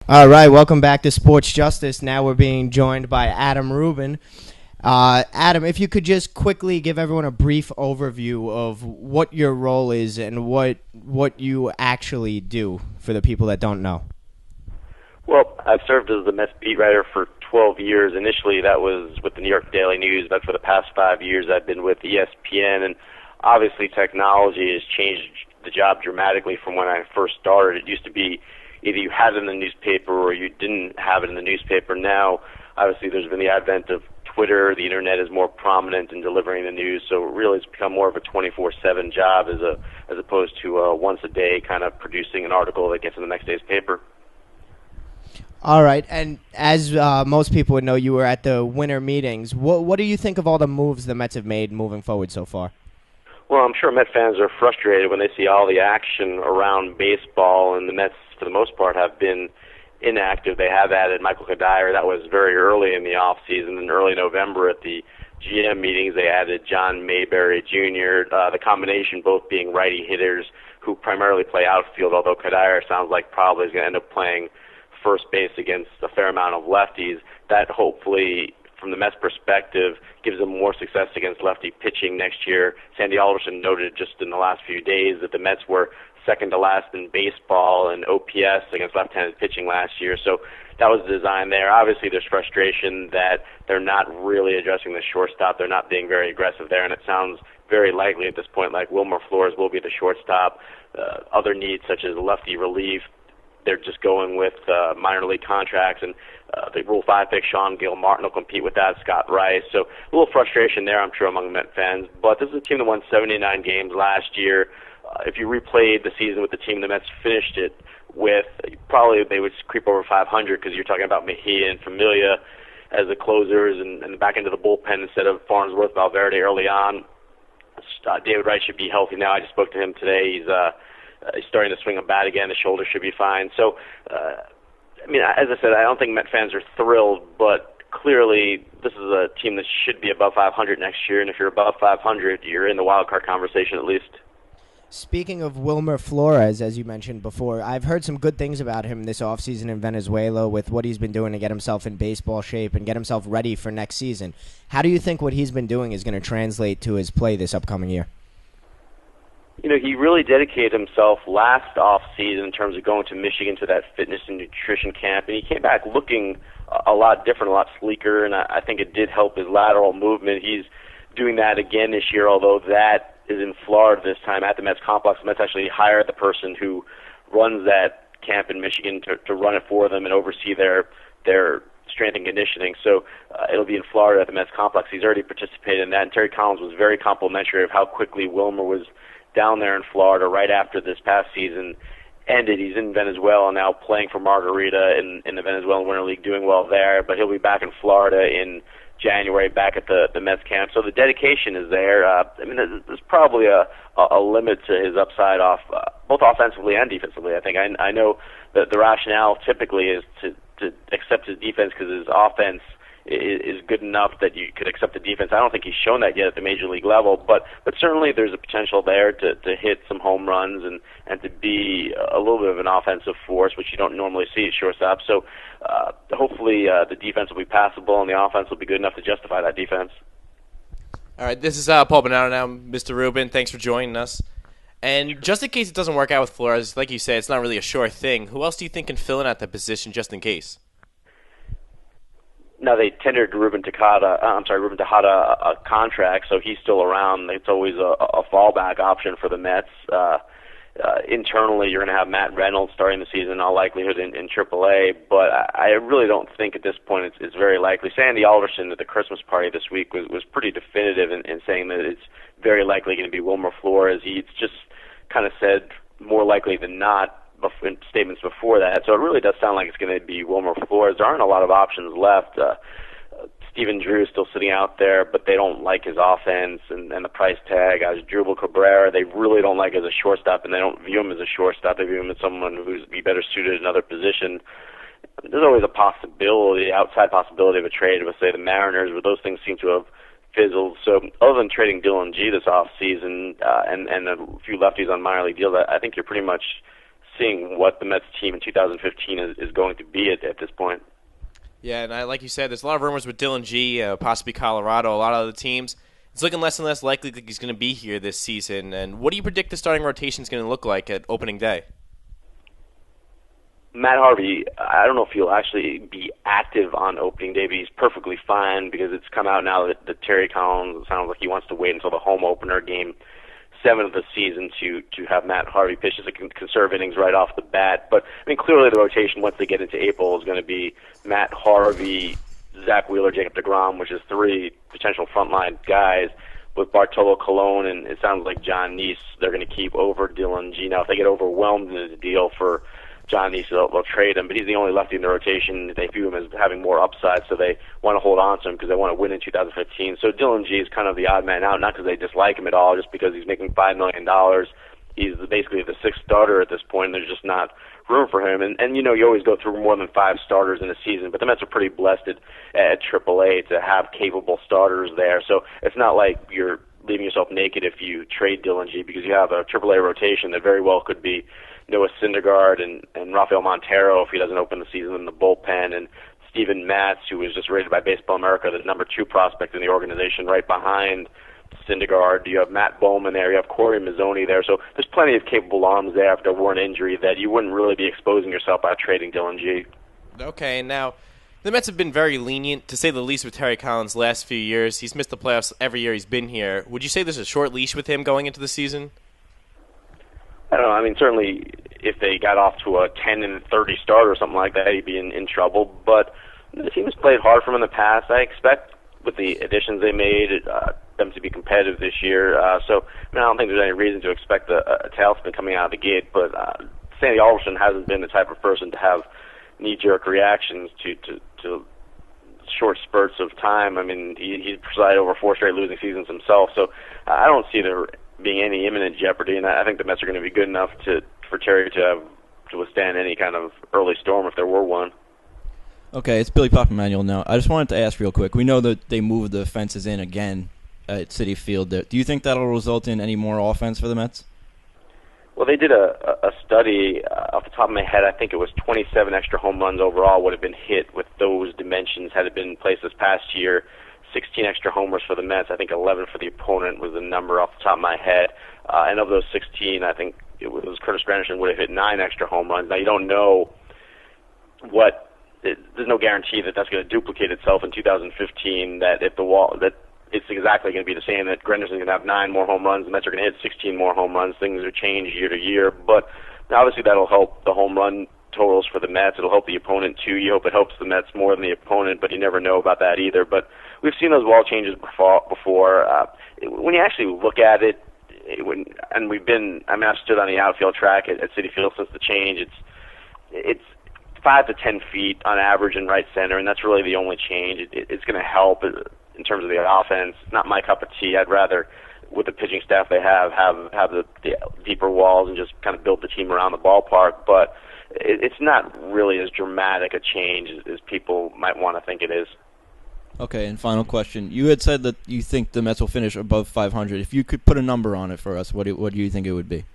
All right, welcome back to Sports Justice. Now we're being joined by Adam Rubin. Adam, if you could just quickly give everyone a brief overview of what your role is and what you actually do for the people that don't know. Well, I've served as the Mets beat writer for 12 years. Initially, that was with the New York Daily News, but for the past 5 years, I've been with ESPN. And obviously, technology has changed the job dramatically from when I first started. It used to be either you had it in the newspaper or you didn't have it in the newspaper. Now, obviously, there's been the advent of Twitter. The internet is more prominent in delivering the news, so really it's become more of a 24/7 job as opposed to once a day kind of producing an article that gets in the next day's paper. All right, and as most people would know, you were at the winter meetings. What do you think of all the moves the Mets have made moving forward so far? Well, I'm sure Met fans are frustrated when they see all the action around baseball, and the Mets, for the most part, have been inactive. They have added Michael Kadire. That was very early in the offseason. In early November at the GM meetings, they added John Mayberry Jr., the combination both being righty hitters who primarily play outfield, although Kadire sounds like probably is going to end up playing first base against a fair amount of lefties. That hopefully, from the Mets' perspective, gives them more success against lefty pitching next year. Sandy Alderson noted just in the last few days that the Mets were second to last in baseball and OPS against left-handed pitching last year. So that was the design there. Obviously, there's frustration that they're not really addressing the shortstop. They're not being very aggressive there, and it sounds very likely at this point like Wilmer Flores will be the shortstop. Other needs such as lefty relief, they're just going with minor league contracts, and the Rule 5 pick, Sean Gilmartin, will compete with that, Scott Rice. So a little frustration there, I'm sure, among Met fans. But this is a team that won 79 games last year. If you replayed the season with the team the Mets finished it with, probably they would creep over 500 because you're talking about Mejia and Familia as the closers and the back end of the bullpen instead of Farnsworth, Valverde early on. David Wright should be healthy now. I just spoke to him today. He's starting to swing a bat again. The shoulder should be fine. So, I mean, as I said, I don't think Met fans are thrilled, but clearly this is a team that should be above 500 next year, and if you're above 500, you're in the wild card conversation at least. Speaking of Wilmer Flores, as you mentioned before, I've heard some good things about him this offseason in Venezuela with what he's been doing to get himself in baseball shape and get himself ready for next season. How do you think what he's been doing is going to translate to his play this upcoming year? You know, he really dedicated himself last off-season in terms of going to Michigan to that fitness and nutrition camp, and he came back looking a lot different, a lot sleeker, and I think it did help his lateral movement. He's doing that again this year, although that is in Florida this time at the Mets complex. The Mets actually hired the person who runs that camp in Michigan to run it for them and oversee their strength and conditioning. So it'll be in Florida at the Mets complex. He's already participated in that, and Terry Collins was very complimentary of how quickly Wilmer was down there in Florida right after this past season ended. He's in Venezuela now playing for Margarita in the Venezuelan Winter League, doing well there, but he'll be back in Florida in January back at the Mets camp. So the dedication is there. I mean, there's probably a limit to his upside both offensively and defensively. I think I know that the rationale typically is to accept his defense because his offense is good enough that you could accept the defense. I don't think he's shown that yet at the major league level, but certainly there's a potential there to hit some home runs and to be a little bit of an offensive force, which you don't normally see at shortstop. So hopefully the defense will be passable and the offense will be good enough to justify that defense. All right, this is Paul Bonanno now, Mr. Rubin. Thanks for joining us. And just in case it doesn't work out with Flores, like you said, it's not really a sure thing. Who else do you think can fill in at that position just in case? Now, they tendered Ruben Tejada a contract, so he's still around. It's always a fallback option for the Mets. Internally, you're going to have Matt Reynolds starting the season, in all likelihood, in AAA, but I really don't think at this point it's very likely. Sandy Alderson at the Christmas party this week was pretty definitive in saying that it's very likely going to be Wilmer Flores. He's just kind of said more likely than not in statements before that. So it really does sound like it's going to be Wilmer Flores. There aren't a lot of options left. Stephen Drew is still sitting out there, but they don't like his offense and the price tag. Asdrubal Cabrera, they really don't like as a shortstop, and they don't view him as a shortstop. They view him as someone who's be better suited in another position. There's always a possibility, outside possibility of a trade with, say, the Mariners, but those things seem to have fizzled. So other than trading Dylan G this offseason and a few lefties on minor league deals, I think you're pretty much seeing what the Mets team in 2015 is going to be at this point. Yeah, and like you said, there's a lot of rumors with Dylan G, possibly Colorado, a lot of other teams. It's looking less and less likely that he's going to be here this season. And what do you predict the starting rotation is going to look like at opening day? Matt Harvey, I don't know if he'll actually be active on opening day, but he's perfectly fine because it's come out now that Terry Collins sounds like he wants to wait until the home opener, Game 7 of the season, to have Matt Harvey pitch to conserve innings right off the bat. But I mean, clearly the rotation once they get into April is going to be Matt Harvey, Zach Wheeler, Jacob deGrom, which is 3 potential frontline guys, with Bartolo Colon and it sounds like John Neese they're going to keep over Dylan G. Now, if they get overwhelmed in the deal for John Neese, they'll trade him, but he's the only lefty in the rotation. They view him as having more upside, so they want to hold on to him because they want to win in 2015. So Dylan G is kind of the odd man out, not because they dislike him at all, just because he's making $5 million. He's basically the 6th starter at this point, and there's just not room for him. And you know, you always go through more than 5 starters in a season, but the Mets are pretty blessed at AAA to have capable starters there. So it's not like you're leaving yourself naked if you trade Dylan G, because you have a AAA rotation that very well could be Noah Syndergaard and Rafael Montero if he doesn't open the season in the bullpen, and Steven Matz, who was just rated by Baseball America the number 2 prospect in the organization, right behind Syndergaard. You have Matt Bowman there. You have Corey Mazzoni there. So there's plenty of capable arms there after a worn injury that you wouldn't really be exposing yourself by trading Dylan G. Okay, now the Mets have been very lenient, to say the least, with Terry Collins last few years. He's missed the playoffs every year he's been here. Would you say there's a short leash with him going into the season? I don't know. I mean, certainly if they got off to a 10-30 start or something like that, he'd be in trouble. But the team has played hard for him in the past. I expect with the additions they made, them to be competitive this year. So I don't think there's any reason to expect a tailspin coming out of the gate. But Sandy Alderson hasn't been the type of person to have knee-jerk reactions to short spurts of time. I mean, he presided over 4 straight losing seasons himself. So I don't see there being any imminent jeopardy, and I think the Mets are going to be good enough for Terry to withstand any kind of early storm if there were one. Okay, it's Billy Pop Emanuel now. I just wanted to ask real quick. We know that they moved the fences in again at Citi Field. Do you think that'll result in any more offense for the Mets? Well, they did a study, off the top of my head, I think it was 27 extra home runs overall would have been hit with those dimensions had it been in place this past year. 16 extra homers for the Mets. I think 11 for the opponent was the number off the top of my head. And of those 16, I think it was Curtis Granderson would have hit 9 extra home runs. Now, you don't know there's no guarantee that that's going to duplicate itself in 2015, that if that it's exactly going to be the same, that Granderson's going to have 9 more home runs, the Mets are going to hit 16 more home runs. Things will change year to year. But obviously that'll help the home run totals for the Mets. It'll help the opponent, too. You hope it helps the Mets more than the opponent, but you never know about that either. But we've seen those wall changes before. When you actually look at it, I've stood on the outfield track at Citi Field since the change. It's 5 to 10 feet on average in right center, and that's really the only change. It's going to help in terms of the offense. It's not my cup of tea. I'd rather, with the pitching staff they have the deeper walls and just kind of build the team around the ballpark. But it's not really as dramatic a change as people might want to think it is. Okay, and final question. You had said that you think the Mets will finish above 500. If you could put a number on it for us, what do you think it would be?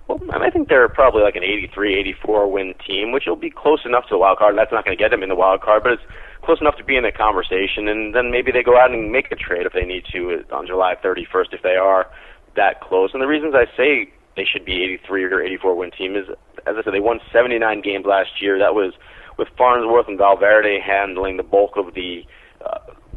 Well, I think they're probably like an 83, 84 win team, which will be close enough to the wild card. That's not going to get them in the wild card, but it's close enough to be in the conversation. And then maybe they go out and make a trade if they need to on July 31st if they are that close. And the reasons I say they should be 83 or 84 win team is, as I said, they won 79 games last year. That was with Farnsworth and Valverde handling the bulk of the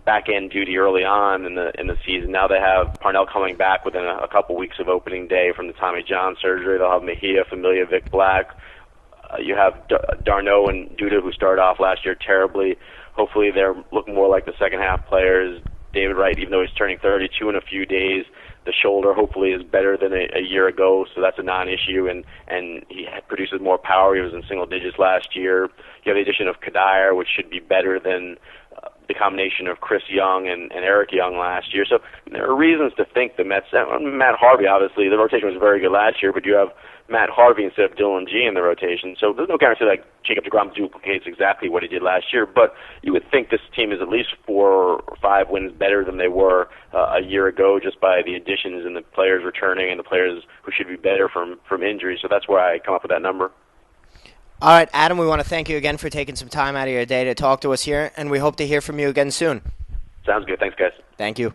back-end duty early on in the season. Now they have Parnell coming back within a couple weeks of opening day from the Tommy John surgery. They'll have Mejia, Familia, Vic Black. You have Darno and Duda, who started off last year terribly. Hopefully they're looking more like the second-half players. David Wright, even though he's turning 32 in a few days, the shoulder hopefully is better than a year ago, so that's a non-issue, and he produces more power. He was in single digits last year. You have the addition of Kadire, which should be better than the combination of Chris Young and Eric Young last year. So there are reasons to think the Mets, Matt Harvey, obviously, the rotation was very good last year, but you have Matt Harvey instead of Dylan G in the rotation. So there's no guarantee that Jacob deGrom duplicates exactly what he did last year, but you would think this team is at least 4 or 5 wins better than they were a year ago just by the additions and the players returning and the players who should be better from injury. So that's why I come up with that number. All right, Adam, we want to thank you again for taking some time out of your day to talk to us here, and we hope to hear from you again soon. Sounds good. Thanks, guys. Thank you.